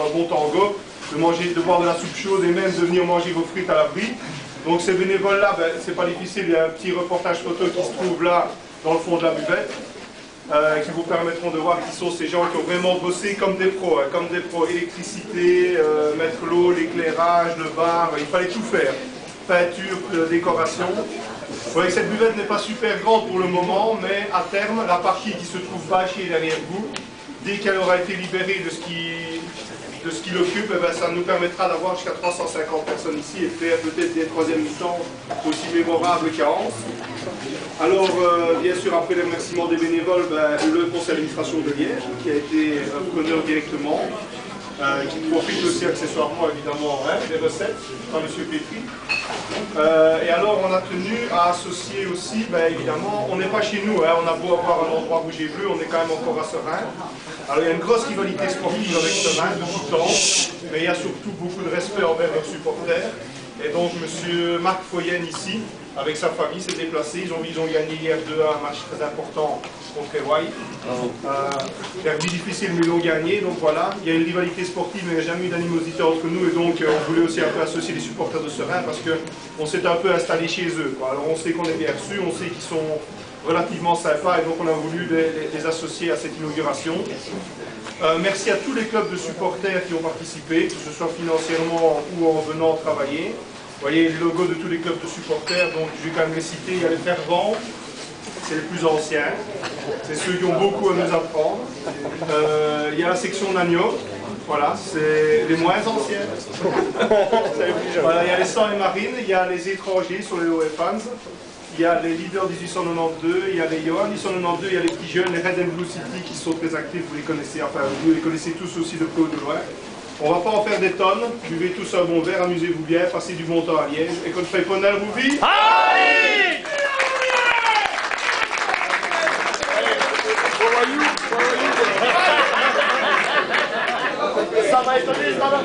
bon tango, de boire de la soupe chaude et même de venir manger vos frites à l'abri. Donc ces bénévoles-là, ben, c'est pas difficile, il y a un petit reportage photo qui se trouve là, dans le fond de la buvette, qui vous permettront de voir qui sont ces gens qui ont vraiment bossé comme des pros, électricité, mettre l'eau, l'éclairage, le bar, il fallait tout faire. Peinture, décoration. Vous voyez que cette buvette n'est pas super grande pour le moment, mais à terme, la partie qui se trouve bâchée derrière vous, dès qu'elle aura été libérée de ce qui l'occupe, eh ben, ça nous permettra d'avoir jusqu'à 350 personnes ici et faire peut-être des troisième mi-temps aussi mémorables qu'à Anse. Alors, bien sûr, après les remerciements des bénévoles, ben, le conseil d'administration de Liège, qui a été preneur directement, qui profite aussi accessoirement, évidemment, des recettes par M. Pétri. Et alors, on a tenu à associer aussi, ben, évidemment, on n'est pas chez nous, hein, on a beau avoir un endroit rouge et bleu, on est quand même encore à Serein. Alors, il y a une grosse rivalité sportive avec Serein depuis temps, mais il y a surtout beaucoup de respect envers leurs supporters. Et donc, M. Marc Foyenne, ici, avec sa famille, s'est déplacé. Ils ont gagné hier 2-1, un match très important contre Ewaï. Derby difficile, mais ils l'ont gagné. Donc voilà, il y a une rivalité sportive, mais il n'y a jamais eu d'animosité entre nous. Et donc, on voulait aussi un peu associer les supporters de Serein parce qu'on s'est un peu installé chez eux, quoi. Alors, on sait qu'on est bien reçus, on sait qu'ils sont relativement sympas, et donc on a voulu les associer à cette inauguration. Merci à tous les clubs de supporters qui ont participé, que ce soit financièrement ou en venant travailler. Vous voyez le logo de tous les clubs de supporters, donc je vais quand même les citer. Il y a les Fervents, c'est les plus anciens, c'est ceux qui ont beaucoup à nous apprendre. Il y a la section Nagno, voilà, c'est les moins anciens. Voilà, il y a les 100 et Marines, il y a les étrangers sur les OFans. Il y a les leaders 1892, il y a les Johan 1892, il y a les petits jeunes, les Red and Blue City qui sont très actifs, vous les connaissez, enfin vous les connaissez tous aussi de près ou de loin. On ne va pas en faire des tonnes, buvez tous un bon verre, amusez-vous bien, passez du bon temps à Liège, et qu'on ne fait pas de vous vit. Allez! Ça va étonner, ça va.